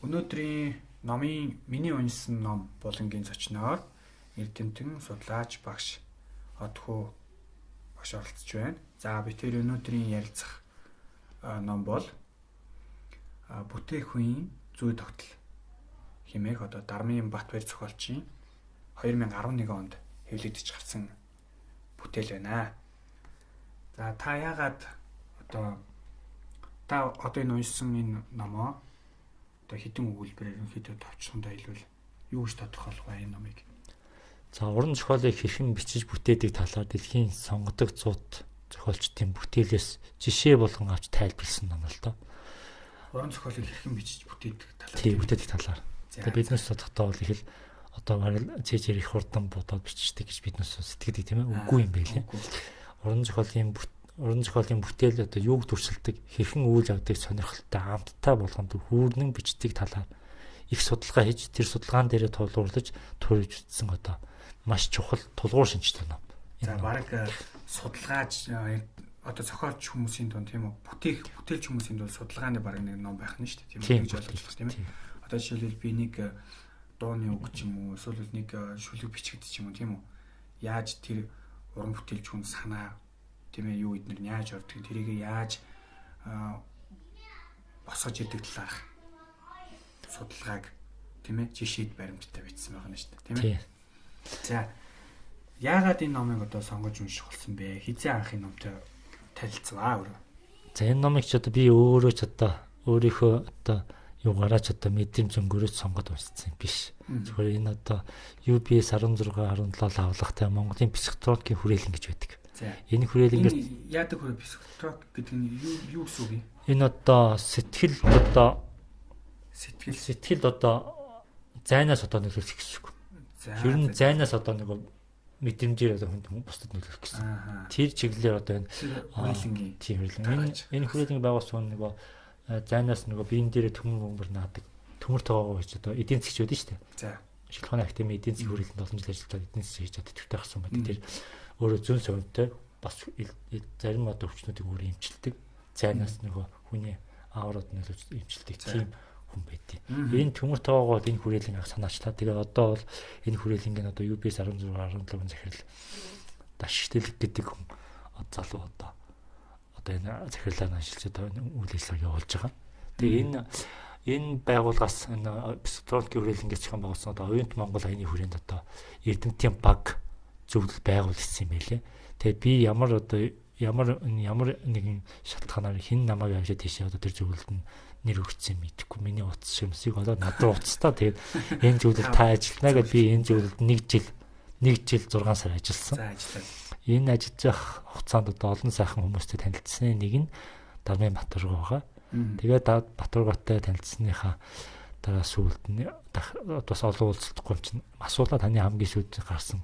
Өнөөдрийн номын миний уншсан ном булангийн зочноор Эрдэмтэн судлаач багш Одхоо багш оролцож байна. За би тэр өнөөдрийн ярилцах ном бол бүтээх үеийн зүй тогтол хэмээх Дармын Батбаяр зохиолчийн 2011 онд хэвлэгдэж гарсан бүтээл байна. За та яагаад одоо энэ уншсан энэ номоо хэдэн өгүүлбэрээр ерөнхийдөө товчхондоо хэлвэл юу гэж тодорхойлох вэ энэ номыг? За уран зохиолыг хэрхэн бичиж бүтээдэг талаар дэлхийн сонгодог 100 зохиолчдын бүтээлээс жишээ болгон авч тайлбарласан ном л доо. Уран зохиолыг хэрхэн бичиж бүтээдэг талаар. Тийм, бүтээдэг талаар. Тэгээ биднээс бодохдоо бол их л одоо барил цэжэр их хурдан бодоод бичдэг гэж биднээс сэтгэдэг тийм ээ. Үгүй юм байлээ. Уран зохиолын бүтээл одоо юуг төрсөлдөг, хэрхэн үйл явдгийг сонирхолтой амттай болгонд хүүрнэн бичдэг талаар их судалгаа хийж тэр судалгаан дээр тулгуурлаж төрөж утсан одоо маш чухал тулгуур шинжтэй ном. За баг судалгаач одоо зохиолч хүмүүсийн дунд тийм үү бүтээлч хүмүүсийн дунд судалгааны баг нэг ном байх нь шүү дээ тийм үү гэж ойлгож байна тийм ээ. Одоо жишээлбэл би нэг дууны үг ч юм уу эсвэл нэг шүлэг бичигдэж ч юм уу тийм үү яаж тэр уран бүтээлч хүн санаа тийм ээ юу эднэр яаж ордог тэрийг яаж босгож ирдэг талаарх судалгааг тийм ээ жишээд баримттай бичсэн байгаа нь шүү дээ тийм ээ. За яагаад энэ номыг одоо сонгож унших болсон бэ? Хизээ анх энэ номтой танилцваа өөрөө. За энэ номыг ч одоо би өөрөө ч одоо өөрийнхөө одоо юугаараач одоо мэдрэмж өнгөрөөж сонгоод уншсан биш. Зөвхөн энэ одоо UBS 16 17 авлагтай Монголын психологийн хүрээлэн гэж байдаг. Энэ хүрээлэнгээс яадаг хүрээ психолог гэдэг нь юу гэсэн үг юм? Энэ одоо сэтгэл одоо зайнаас одоо нөлөөлөх гэсэн үг. Ер нь зайнаас одоо нэг мэдрэмжээр одоо хүн бусдад нөлөөлөх гэсэн. Тэр чиглэлээр одоо энэ хүрээлэнгийн тийм хүрээлэн. Энэ хүрээлэнгийн байгуулсан нэг зайнаас нэг биеийн дээр төмөр наадаг. Төмөр тоогоо гэж одоо эдийн засгч байдаг шүү дээ. За. Шилхооны академи эдийн засгийн хүрээлэнд олон жил ажиллаад эдийн засаг хийж чаддаг төвтэй гарсан байдаг. Тэр өөрөө зүүн совинтой бас зарим одоо өвчнүүдийг өөрөө эмчилдэг. Зайнаас нөгөө хүний аурууд нөлөөж эмчилдэг тийм хүн байдیں۔ Энэ төмөр тоогоо энэ хүрээлэн анх санаачлаа. Тэгээ одоо бол энэ хүрээлэнгийн одоо UBS 16 17 захирал дашигтэлэг гэдэг хүн залуу одоо энэ захирлаа ашиглаж одоо үйл ажиллагаа явуулж байгаа. Тэгээ энэ байгууллагаас энэ психологийн хүрээлэнгээс зохион байгуулсан одоо Оюунт Монгол аяны хүрээнд одоо Эрдэмтэн баг зөвлөл байгуулсан юм байлээ. Тэгээ би ямар нэгэн шалтгаанаар хэн намайг авчиад тийшээ одоо тэр зөвлөлд нь нэр өгсөн мэдэхгүй. Миний утас шимсийг болоод надад уцтаа тэгээд энэ зөвлөлд та ажиллана гэдээ би энэ зөвлөлд 1 жил 6 сар ажилласан. За ажиллаа. Энэ ажиллаж явах хугацаанд одоо олон сайхан хүмүүстэй танилцсан. Нэг нь Дармын Батбаяр байгаа. Тэгээд Батбаяр танилцсныхаа дараа сүүлд нь бас олон уулзалтгүй юм чинь асуулаа таны хамгийн сүүлд гарсан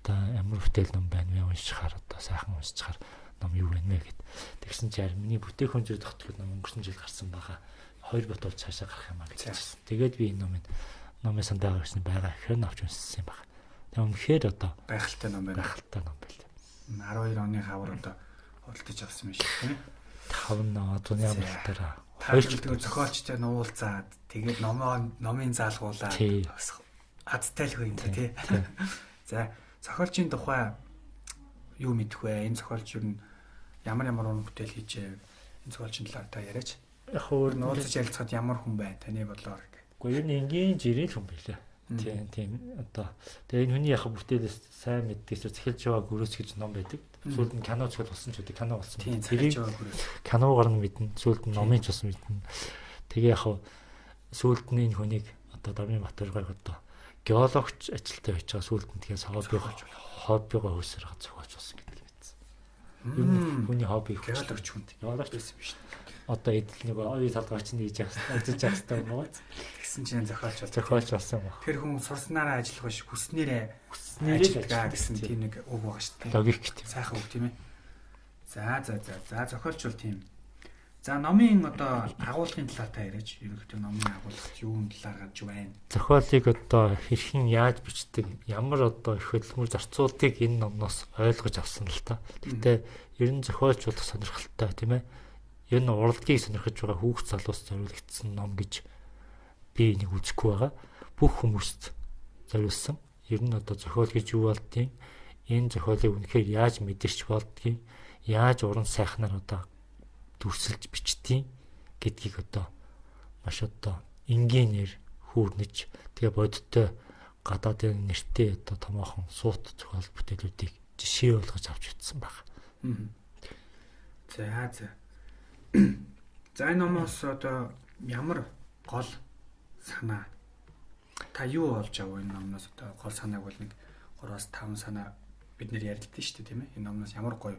одоо ямар бүтээл ном байна вэ уншихаар одоо сайхан уншчихаар ном юу вэ гэд. Тэгсэн чинь миний бүтээх хөнжөө тогтход ном өнгөрсөн жил гарсан байгаа. 2 бот бол цаашаа гарах юм аа гэж хэлсэн. Тэгээд би энэ номын сандаа гарсан байгаа ихээр авч уншсан юм байна. Тэгээд үнэхээр одоо гайхалтай ном байна. Гайхалтай ном байл. 12 оны хавар одоо худалдаж авсан юм шиг тийм ээ. 5 зуны амралтаараа хоёр жил зохиолчтой нуулзаад тэгээд номын заалгуулаад азтай л хөө юм тий. За зохиолчийн тухай юу мэдэх вэ? Энэ зохиолч юу ямар уран бүтээл хийжээ? Энэ зохиолчийн талаар та яриач. Яг өөр нуулзаж ярилцахад ямар хүн бай таны бодлоор гэх. Уу ер нь энгийн жирэл хүн байлаа. Тийм одоо тэгээ энэ хүний яхаа бүтээлээс сайн мэддэгсээр захилж байгаа гөрөөс гэж ном байдаг. Сүүлд нь кино зохиол болсон ч гэдэг кино болсон. Тэрийг киноогоор нь мэднэ. Сүүлд нь номын ч бас мэднэ. Тэгээ яхаа сүүлд нь энэ хүнийг одоо Дармын Батбаяр одоо геологч ажилтаа хийж байгаа сүүлд нь тэгээс хоббигоо хөөсөр зохиолч болсон гэдэг мэдсэн. Ер нь хүний хобби геологч хүн. Геологч байсан биш. Одоо эдэл нэг оюу талгаач нь хийж ажиллаж байгаа юм уу? Тэгсэн чинь зохиолч болсон юм. Тэр хүн сурснараа ажиллах биш хүснээрээ ажиллагаа гэсэн тийм нэг үг байгаа шүү дээ. Логик тийм. Сайхан үг тийм ээ. За зохиолч бол тийм. За номын одоо агуулгын талаар та яриач. Ерөнхийдөө номын агуулгад юун талаар гарч байна? Зохиолыг одоо хэрхэн яаж бичдэг, ямар одоо их хөдөлмөр зарцуулдгийг энэ номноос ойлгож авсан л та. Гэтэ ер нь зохиолч болох сонирхолтой тийм ээ. Энэ урлагийг сонирхож байгаа хүүхд залуус зориулагдсан ном гэж би энийг үзэхгүй байгаа. Бүх хүмүүст зориулсан. Ер нь одоо зохиол гэж юу болдгийг, энэ зохиолыг үнэхээр яаж мэдэрч болдгийг, яаж уран сайхнаар одоо дүрсэлж бичдгийг гэдгийг одоо маш одоо энгийнээр хүүрнэж тэгээ бодиттой гадаадын нэртэй одоо томоохон суут зохиол бүтээлүүдийг жишээ болгож авч утсан байна. За энэ номоос одоо ямар гол санаа та юу олж авав энэ номноос? Одоо гол санааг бол нэг 3-5 санаа бид нэр ярилдсан шүү дээ, тийм ээ. Энэ номноос ямар гоё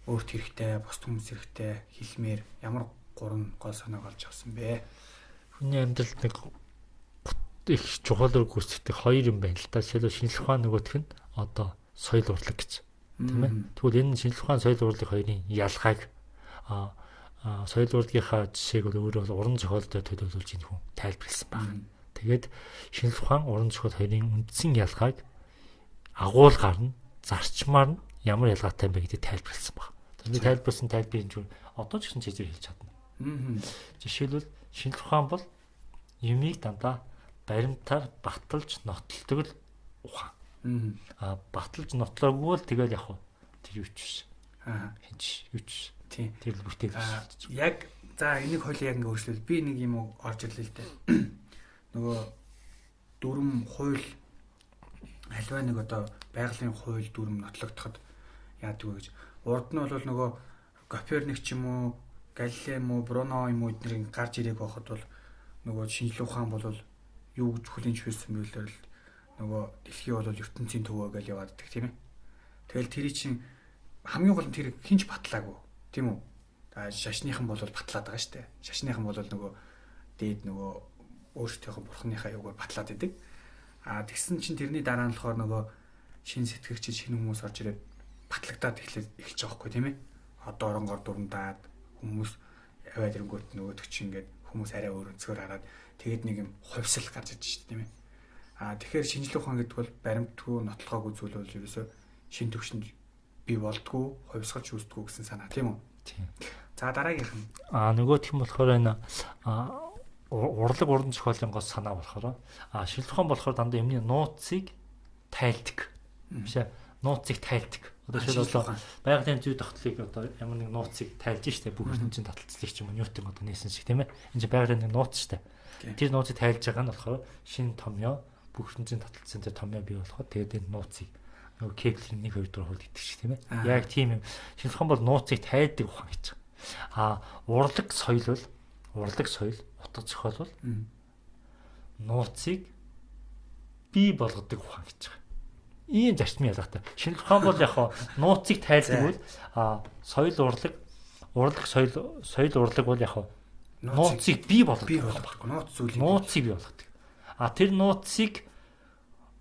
өөрт хэрэгтэй, бусд хүмүүс хэрэгтэй хэлмээр ямар 3 гол санааг олж авсан бэ? Хүний амьдралд нэг их чухал үр гүйцэтгэдэг 2 юм байна л да. Жишээлбэл шинжлэх ухаан нөгөөх нь одоо соёл урлаг гэж. Тийм ээ. Тэгвэл энэ шинжлэх ухаан соёл урлаг хоёрын ялгааг соёл урлагийнхаа жишээг бол өөрөө уран зохиолтой төлөвлөж энэ хүн тайлбарласан байна. Тэгээд шинжлэх ухаан уран зохиол хоёрын үндсэн ялгааг агуулгаар нь зарчмаар нь ямар ялгаатай юм бэ гэдгийг тайлбарласан байна. Тэгээд тайлбарласан тайлбарыг энэ одоо ч гэсэн чийзэр хэлж чадна. Жишээлбэл шинжлэх ухаан бол юмыг дандаа баримтаар баталж нотолдог л ухаан. Баталж нотлоогүй л тэгэл яг тэр юу ч биш. Хинч юу ч. Тийм. Тэр л бүтээл. Яг за энийг хоёул яг ингэ өөрчлөл. Би нэг юм орж ирлээ л дээ. Нөгөө дүрм хууль альва нэг одоо байгалийн хууль дүрм нотлогдоход яадаг вэ гэж. Урд нь бол нөгөө Коперник ч юм уу, Галилей юм уу, Бруно юм уу эднэрийн гарч ирээг байхад бол нөгөө шинжлэх ухаан бол юу гэж хүлэнж хэлсэн бэлээр л нөгөө дэлхий бол ертөнцийн төвөө гэж яваад идэх тийм ээ. Тэгэл тэрий чинь хамгийн гол нь тэр хинч батлаагүй тийм үү? Шашныхан бол батлаад байгаа шүү дээ. Шашныхан бол нөгөө дээд нөгөө өөрсдийнхөө бурхныхаа юугаар батлаад идэг. Тэгсэн чинь тэрний дараа нь болохоор нөгөө шин сэтгэгч шинэ хүмүүс орж ирээд батлагдаад эхэлж байгаа хгүй тийм ээ. Одоо оронгоор дурандаад хүмүүс аваад ирэнгүүт нөгөөдөг чинь ингээд хүмүүс арай өөр өнцгөр хараад тэгэд нэг юм хувьсэл гарч иж шүү дээ тийм ээ. Тэгэхээр шинжлэх ухаан гэдэг бол баримтгүй нотлохоогүй зүйл бол ерөөсөө шин төвшөнд бий болдгоо хувьсгалж үүсдэггүй гэсэн санаа тийм үү? Тийм. За дараагийнх нь нөгөөх нь болохоор энэ урлаг уран зохиолын гол санаа болохоор шинжлэх ухаан болохоор дандаа юмны нууцыг тайлдаг. Биш ээ. Нууцыг тайлдаг. Одоо шилбэл байгалийн зүй тогтлыг одоо ямар нэг нууцыг тайлж штэ бүх ертөнцийн таталцлыг ч юм уу Ньютон одоо нээсэн шиг тийм ээ. Энэ чинь байгалийн нэг нууц штэ. Тэр нууцыг тайлж байгаа нь болохоор шинэ томьёо бүх ертөнцийн таталцсан тэр томьёо бий болоход тэгээд энэ нууцыг нөгөө Кеплерийн 1-2 дугаар хууль гэдэг шиг тийм ээ. Яг тийм юм. Шинжлэх ухаан бол нууцыг тайлдаг ухаан гэж байгаа. Урлаг соёл утга зохиол бол нууцыг бий болгодог ухаан гэж байгаа. Ийм зарчмын ялгаатай. Шинжлэх ухаан бол яг нууцыг тайлдаг бол соёл урлаг бол яг нууцыг бий болгодог. Нууцыг бий болгодог. Тэр нууцыг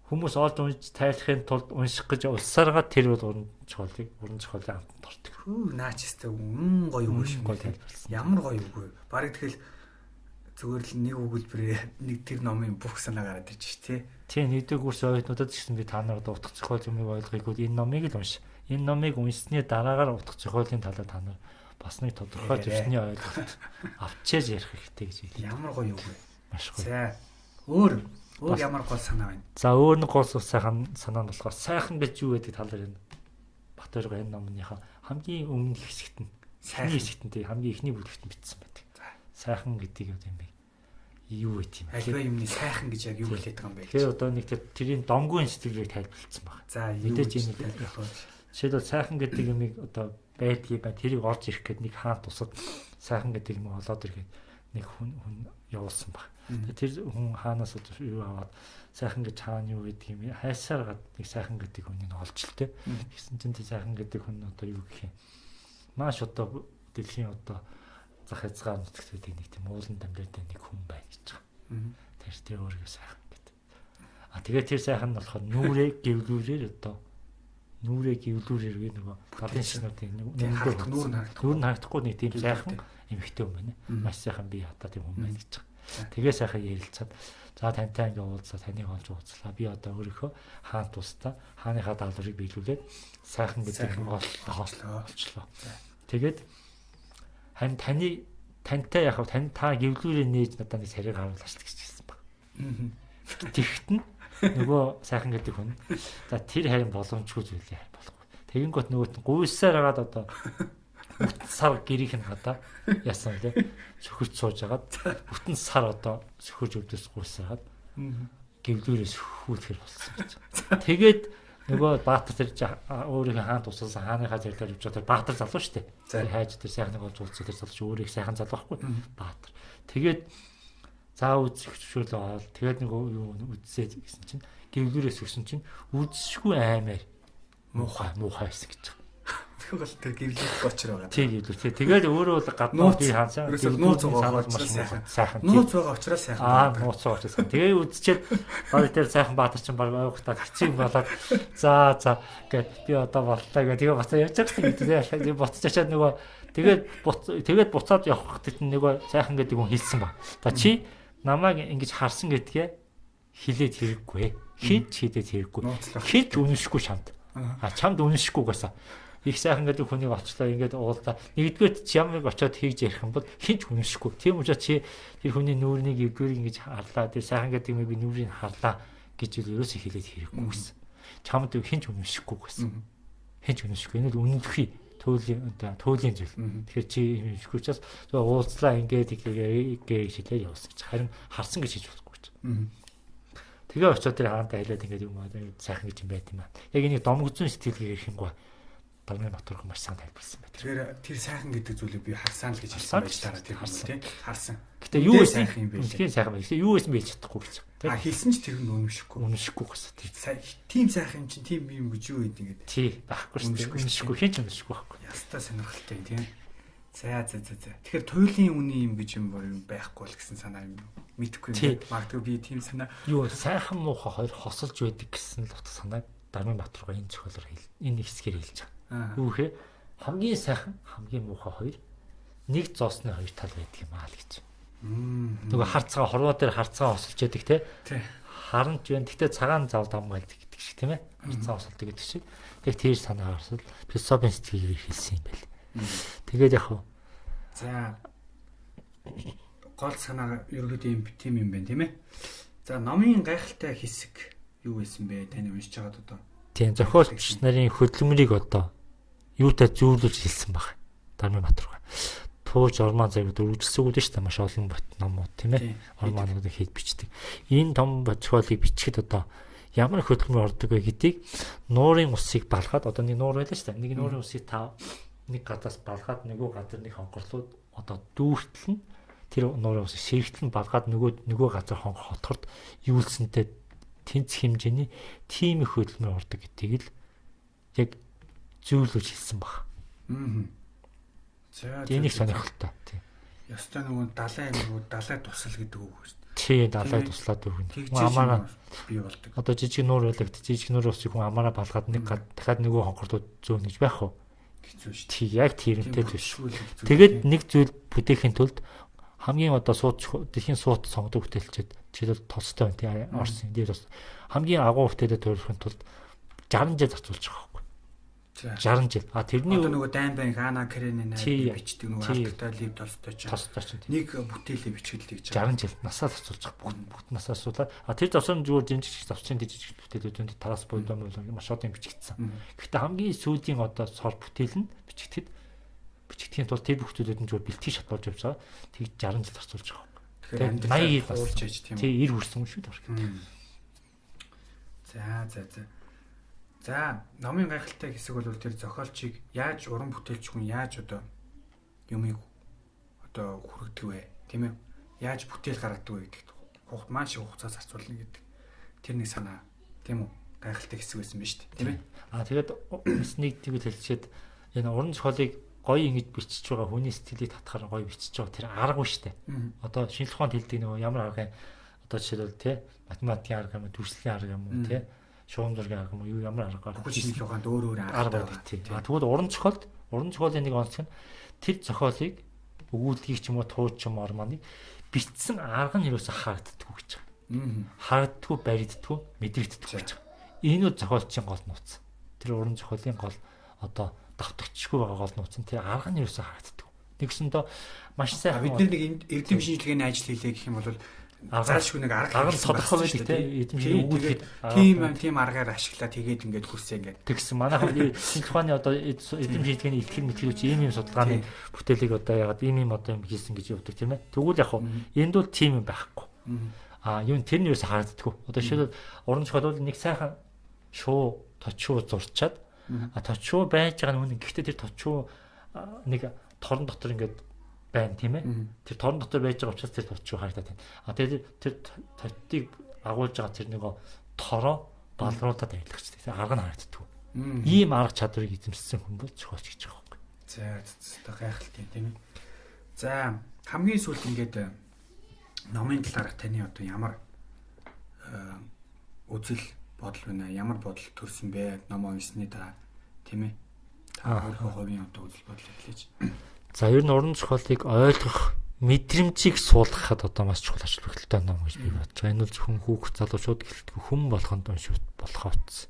хүмүүс олж унж тайлахын тулд унших гэж улсааргаа тэр бол уран зохиолын амтанд ордог. Наачстай гоё үг шиг тайлбарласан. Ямар гоё үг вэ? Бараг тэгэл зүгээр л нэг өгүүлбэрээ нэг тэр номын бүх санаа гараад ирж ш тий. Тийм нэгдэг курс оюутнуудад ч гэсэн би та нарт утга зохиол юмыг ойлгохыг энэ номыг л унш. Энэ номыг уншсны дараагаар утга зохиолын талаар та нар бас нэг тодорхой төвчний ойлголт авчиж ярих хэрэгтэй гэж хэлээ. Ямар гоё үг вэ? Маш гоё. За өөр ямар гол санаа байна? За өөр нэг гол сайхан санаа нь болохоор сайхан гэж юу гэдэг талаар энэ Батөргө энэ номныхаа хамгийн өмнөх хэсэгт нь сайхан хэсэгт нь хамгийн ихний бүлэгт нь бичсэн байдаг. Сайхан гэдэг юм бэ? Юу вэ тийм? Альва юмны сайхан гэж яг юу хэлээд байгаа юм бэ? Тэгэхээр одоо нэг тэрийн домгүйн сэтгэлийг тайлбарлсан байна. За мэдээж энэ тайлбарлах. Жишээлбэл сайхан гэдэг юмыг одоо байдгийг ба тэрийг орж ирэх гээд нэг хаан тусад сайхан гэдэг юм олоод ирэхэд нэг хүн явуулсан баг. Тэр хүн хаанаас юу аваад сайхан гэж хаана юу гэдэг юм хайсаар гад нэг сайхан гэдэг хүнийг олж л тээ. Тэгсэн чинь тэр сайхан гэдэг хүн одоо юу гэх юм. Маш одоо дэлхийн одоо зах хязгаар нутагтуудыг нэг тийм уулан дамжаатай нэг хүн байна гэж байгаа. Тэр өөрийгөө сайхан гэдэг. Тэгээд тэр сайхан нь болохоор нүрээ гівлүүрээр нөгөө гадны шинүүдийн нүүр харагдахгүй нэг тийм сайхан эмэгтэй хүн байна. Маш сайхан бие хатаа тийм хүн байна гэж байгаа. Тэгээ сайхан ярилцаад за тантай ингээ уулзаа таныг олж уулзлаа. Би одоо өөрийнхөө хаан тусдаа хааныхаа даалгаврыг биелүүлээд сайхан гэдэг олчлоо. Тэгээд харин тантай яг та гэвлүүрээ нээж надад нэг царийг харуулаач гэж хэлсэн баг. Тэгт нь нөгөө сайхан гэдэг хүн. За тэр харин боломжгүй зүйлээ болохгүй. Тэгэнгүүт нөгөөт нь гуйсаар хагаад одоо бүтэн сар гэрийнх нь гадаа яасан лээ. Сөхөрч сууж агаад бүтэн сар одоо сөхөрж өвдөс гуйсаар хагаад гэвлүүрээс хүүлэхэр болсон гэж. Тэгээд нөгөө Баатар тэр өөрийнхөө хаан тусалсан хааныхаа зэрлэр явж байгаа Баатар залуу шүү дээ. Тэр хайж тэр сайхныг болж уулзсан тэр залуу өөрийг сайхан залуу байхгүй Баатар. Тэгээд заа үзчихшүүл аваад тэгээд нөгөө юу үдсээ гэсэн чинь гэвлүүрээс өгсөн чинь үдсшгүй аймаар муухай байсан гэж. Тэгвэл бол тэр гэвлүүр бочор байгаа. Тийм гэвлүүр. Тэгээд өөрөө бол гаднаа би хаансаа нууц байгаа учраас сайхан. Нууц байгаа учраас сайхан. Нууц байгаа учраас. Тэгээ үдчихэд баг тэр сайхан Баатар чинь баг ойгохтаа хэцүү болоод за гэд би одоо боллоо гэх тэгээ бацаа явж байгаа гэсэн тийм буцчаачаад нөгөө тэгээд буцаад явах гэхэд нөгөө сайхан гэдэг хүн хэлсэн ба. За чи намайг ингэж харсан гэдгээ хилээд хэрэггүй. Хинт хилээд хэрэггүй. Хинт үнэшгүй чамд. Чамд үнэшгүй гэсэн. Их сайхан гэдэг хүнийг очлоо ингээд уулзаа. Нэгдүгээр чи ямыг очиод хийж ярих юм бол хинч үнэшгүй. Тийм учраас чи тэр хүний нүүрнийг эвдүүр ингэж харлаа. Тэр сайхан гэдэг юм би нүүрийг харлаа гэж ерөөсөө хилээд хэрэггүй гэсэн. Чамд хинч үнэшгүй гэсэн. Хинч үнэшгүй. Энэ л үнэнхий төөлийн зүйл. Тэгэхээр чи үнэшгүй учраас уулзлаа ингээд гэж хэлээ явуулсан гэж. Харин харсан гэж хийж болохгүй гэж. Тэгээ очиод тэр хаантай хэлээд ингээд юм аа сайхан гэж юм байт юм аа. Яг энийг домгцэн сэтгэлгээ ярих юм гоо. Дармын батурх маш сайн тайлбарласан байна. Тэгэхээр тэр сайхан гэдэг зүйлийг би харсан л гэж хэлсэн байж дараа тэр тийм харсан. Гэтэ юу байсан юм бэ? Тийм сайхан байх. Юу байсан бэ гэж чадахгүй гэж. Хэлсэн ч тэр нь үнэшгүй гэсэн. Тийм сайхан чинь тийм юм гэж юу гэдэг ингээд. Тий, байхгүй шүү. Үнэшгүй хин ч үнэшгүй байхгүй. Ястаа сонирхолтой тийм. За. Тэгэхээр туйлын үний юм гэж юм байхгүй л гэсэн санаа юм мэдхгүй юм. Магадгүй би тийм санаа. Юу сайхан муухай хоёр хосолж байдаг гэсэн л утга санааг Дармын Батурга энэ зохиолоор энэ хэсгээр хэлж байгаа. Юу гэхээр хамгийн сайхан хамгийн муухай хоёр нэг зоосны хоёр тал байдаг юм аа л гэж. Нөгөө харцгаа хорвоо дээр харцгаа хосолж яадаг те. Харанч байна. Гэтэ цагаан зав дамгаалдаг гэдэг шиг тийм ээ. Харцгаа хосолдог гэдэг шиг. Яг тэр санаагаар бол философийн сэтгэлийг хэлсэн юм байл. Тэгээд яг хөө. За гол санаа ерөөдөө тийм юм байна тийм ээ. За номын гайхалтай хэсэг юу байсан бэ? Таны уншиж байгаад одоо. Тийм зохиолч нарын хөдөлмөрийг одоо юутай зүйрлүүлж хэлсэн баг. Дармын Батурга. Тууж орман цагт үргэлжлүүлсэн шүү дээ маш олон номууд тийм ээ. Ормануудыг хийж бичдэг. Энэ том зохиолыг бичлэхэд одоо ямар хөдөлмөр ордог вэ гэдгийг нуурын усыг балгаад одоо нэг нуур байлаа шүү дээ. Нэг нуурын усыг нэг гадаас балгаад нөгөө газар нэг хонгорлууд одоо дүүртэл нь тэр нуурын усыг ширхтэн балгаад нөгөө газар хотхорд юулсантай тэнц хэмжээний тийм их хөдөлмөр ордог гэдгийг л яг зүйрлүүлж хэлсэн баг. За энийг сонирхолтой. Тийм. Ястаа нөгөө далай тусал гэдэг үг шүү дээ. Тийм, далай туслаад өгнө. Амаараа бий болдог. Одоо жижиг нуур байлаа гэдэг жижиг нуур усыг хүн амаараа балгаад нэг дахиад нөгөө хонхордууд зөөнө гэж байх уу? Хэцүү шүү дээ. Тийм, яг тэрнтэй биш. Тэгээд нэг зүйл бүтээхийн тулд хамгийн одоо дэлхийн суут сонгодог бүтээлчэд жишээлбэл Толстой байна тийм Орсын дээр бас хамгийн агуу бүтээлээ тойрохын тулд 60 жил зарцуулж байгаа байхгүй. 60 жил. Тэрний одоо нөгөө Дайнбан Ана Каренина бичдэг нөгөө Алттай Лев Толстой ч нэг бүтээлээ бичгэлтэй гэж 60 жил насаа зарцуулж байгаа. Бүгд насаа зарцуулаад тэр завсан зүгээр жимжиг завчин жижиг бүтээлүүд тараас боёдоо маш олон бичигдсэн. Гэхдээ хамгийн сүүлийн одоо сор бүтээл нь бичигдэхийн тулд тэр бүхтүүдүүд нь зүгээр бэлтгэж шатуулж явж байгаа. Тэг 60 жил зарцуулж байгаа. Тэгэхээр 80 уулж ээж тийм. Тэг 90 хүрсэн юм шүү дээ. За, номын гайхалтай хэсэг бол тэр зохиолчийг яаж уран бүтээлч хүн яаж одоо юмыг одоо хүргэдэг вэ? Тийм ээ. Яаж бүтээл гаргадаг вэ гэдэгт маш их хугацаа зарцуулна гэдэг. Тэр нэг санаа тийм үү? Гайхалтай хэсэг байсан биз дээ. Тийм ээ. Тэгээд нэг тэгвэл хэлчихэд энэ уран зохиолыг гоё ингэж бичиж байгаа хүний сэтгэлийг татахаар гоё бичиж байгаа тэр арга биш үү? Одоо шинжлэх ухаанд хэлдэг нөгөө ямар арга одоо жишээлбэл тий математикийн арга юм уу, дүрслэлийн арга юм уу тий шугам зургийн арга юм уу, ямар аргаар шинжлэх ухаанд өөр арга байдаг тий. Тэгвэл уран зохиолын нэг онцлог нь тэр зохиолыг өгүүлдгийг ч юм уу тууч ч юм орманыг бичсэн арга нь юусаа харагддаггүй гэж байгаа. Харагддаггүй, баригддаггүй, мэдрэгддэггүй гэж байгаа. Энэ нь зохиолчийн гол нууц. Тэр уран зохиолын гол одоо давтагдчихгүй байгаа гол нууц нь тэр арга нь юусаа харагддаг. Тэгсэндээ маш сайхан бид нэг эрдэм шинжилгээний ажил хийлээ гэх юм бол заашгүй нэг арга тодорхой байдаг тийм эрдэм шинжилгээ өгүүлээд тийм аргаар ашиглаад тэгээд ингээд хүрсээ ингээд тэгсэн манай хувьд шинжлэх ухааны одоо эрдэм шинжилгээний ихтгэл мэтгэлч ийм судалгааны бүтээлийг одоо ягаад ийм одоо юм хийсэн гэж явдаг тийм ээ. Тэгвэл яг энд бол тийм юм байхгүй. Юу тэрний юус хаагддаггүй. Одоо жишээлбэл уран зохиол бол нэг сайхан шуу точуу зурчаад точуу байж байгаа нь үнэн. Гэхдээ тэр точуу нэг торон дотор ингээд байна тийм ээ. Тэр торон дотор байж байгаа учраас тэр точуу харагдаад байна. Тэгээд тэр точтыг агуулж байгаа тэр нэг тороо балруулаад ажиллагчтай. Арга нь харагддаг. Ийм арга чадварыг эзэмшсэн хүн бол зохиолч гэж байгаа байхгүй. За гайхалтай тийм ээ. За хамгийн сүүлд ингээд номын талаарх таны одоо ямар үзэл бодол байна? Ямар бодол төрсөн бэ? Ном уншсны та тийм ээ. Та өөрийнхөө хувийн одоо үзэл бодлыг хэлээч. За ер нь уран зохиолыг ойлгох мэдрэмжийг суулгахад одоо маш чухал ач холбогдолтой ном гэж би бодож байгаа. Энэ бол зөвхөн хүүхд залуучууд гэлтгүй хүн болгонд уншиж болохоос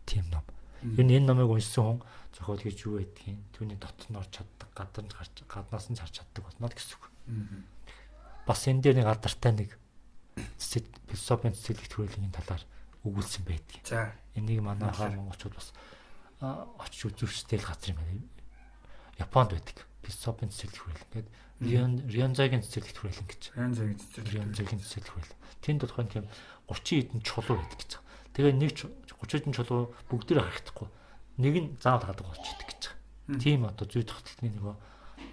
тийм ном. Ер нь энэ номыг уншсан хүн зохиол гэж юу байдгийг түүний дотор нь орж чаддаг, гаднаас нь харж чаддаг болно гэсэн үг. Бас энэ дээр нэг алдартай нэг философийн цэцэглэг төрлийн талаар өгүүлсэн байдаг. За энийг манай монголчууд бас очиж үзүүрстэй л газар юм байна. Японд байдаг. Философийн цэцэглэг төрөл. Ингээд Рёнзагийн цэцэглэг төрөл гэж. Рёнзагийн цэцэглэг төрөл. Тэнд болохоор тийм 30 хэдэн чулуу байдаг гэж. Тэгээ нэг 30 хэдэн чулуу бүгдээр харагдахгүй. Нэг нь заавал хадаг болчихдог гэж. Тийм одоо зүй тогтолтны нөгөө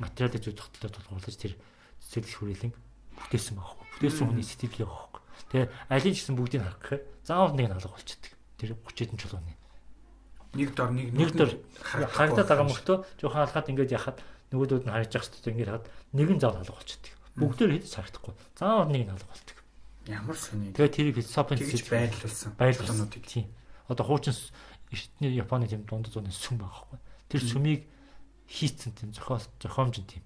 материалын зүй тогтолтоор тулгуурлаж тэр цэцэглэг төрлийн бүтээсэн байхгүй. Бүтээсэн хүний сэтгэлгээ байхгүй. Тэгээ аль нь ч гэсэн бүгдийг харах гэхээр заавал нэг нь алга болчихдог. Тэр 30 хэдэн чулууны. Нэг дор харагдаад байгаа мөртөө жоохон алхаад ингээд яхад нөгөөдүүд нь харж явах хэрэгтэй ингээд хаад нэг нь заавал алга болчихдог. Бүгдээр хэд ч харагдахгүй. Заавал нэг нь алга болдог. Ямар сони. Тэгээ тэрийг философийн байрлуулсан. Тийм. Одоо хуучин эртний Японы тийм дунд зууны сүм байгаа байхгүй. Тэр сүмийг хийцэн тийм зохиомж тийм.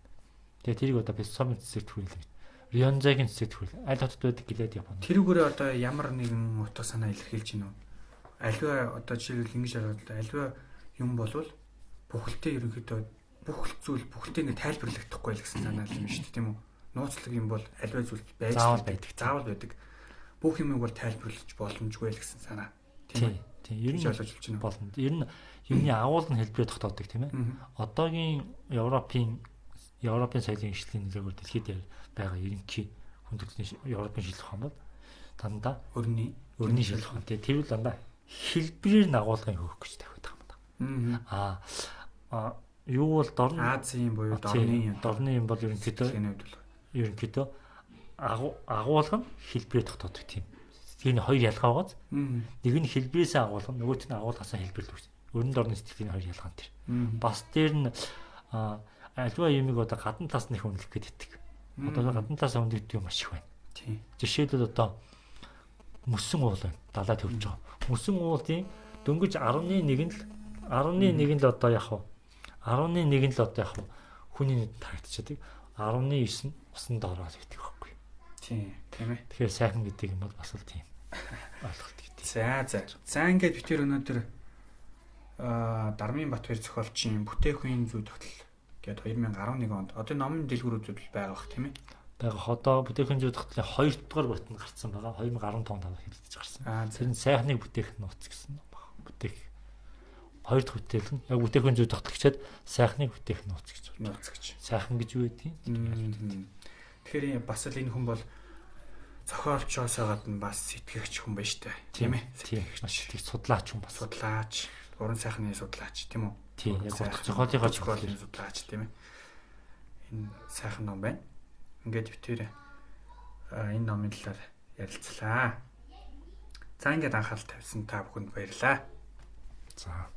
Тэгээ тэрийг одоо философийн цэцэг төрөл. Рёнзагийн цэцэг төрөл. Аль хотод байдаг гэлээд Японд. Тэрүүгээрээ одоо ямар нэгэн утга санаа илэрхийлж гинөө. Аливаа одоо жишээлбэл ингэж хараад аливаа юм болвол бүхэлдээ ерөнхийдөө бүх зүйл бүхэлдээ ингэ тайлбарлагдахгүй л гэсэн санаа юм шүү дээ тийм үү? Нууцлаг юм бол аливаа зүйл заавал байдаг. Бүх юмыг бол тайлбарлаж боломжгүй л гэсэн санаа. Тийм. Ер нь ойлгож байна. Болно. Ер нь юмны агуулгын хэлбэрээр тогтоодог тийм ээ. Одоогийн Европын соёлын хөгжлийн нөлөөгөөр дэлхийд байгаа ерөнхий хүндрэлтний Европын шинжлэх ухаан бол дандаа өрний шинжлэх ухаан. Тэр үл дандаа хэлбэрээр агуулгын хөвөх гэж тавиад байгаа юм. Юу бол Азийн буюу дорны юм бол ерөнхийдөө агуулга нь хэлбэрээр тогтоодог тийм. Сэтгэлийн хоёр ялгаа байгааз. Нэг нь хэлбэрээсээ агуулга, нөгөөх нь агуулгасаа хэлбэрлэх. Өрн дорны сэтгэлийн хоёр ялгаа нь тэр. Бас дээр нь альва юмыг одоо гадна талаас нь их үнэлэх гэдэг. Одоо гадна талаас үнэлдэг юм маш их байна. Тийм. Жишээлбэл одоо мөсөн уул байна. Далай төвж байгаа. Мөсөн уулын дөнгөж 11 л одоо яг 11 л одоо яг хүний нийт тарагдчихдаг. 19 нь усанд ороод гэдэг байхгүй. Тийм ээ. Тэгэхээр сайхан гэдэг юм бол бас л тийм ойлголт гэдэг. За ингээд би тэр өнөөдөр Дармын Батбаяр зохиолчийн бүтээх үеийн зүй тогтол гээд 2011 онд одоо номын дэлгүүрүүд байгаа бах тийм ээ. байгаа. Одоо бүтээх үеийн зүй тогтолын 2 дугаар бүрт нь гарсан байгаа. 2015 онд хэлэлцэж гарсан. Тэр нь сайхныг бүтээх нууц гэсэн ном баг. Бүтээх 2 дахь бүтээл нь яг бүтээх үеийн зүй тогтол гэчээд сайхныг бүтээх нууц гэж байна. Нууц гэж. Сайхан гэж юу гэдэг юм? Тэгэхээр бас л энэ хүн бол зохиолчоосоо гадна бас сэтгэгч хүн байна штэ. Тийм ээ. Тийм. Маш их судлаач хүн бас. Судлаач, уран сайхны судлаач тийм үү? Тийм. Яг зохиолын судлаач тийм ээ. Энэ сайхан ном байна. Ингээд битээр энэ номын талаар ярилцлаа. За ингээд анхаарал тавьсан та бүхэнд баярлалаа. За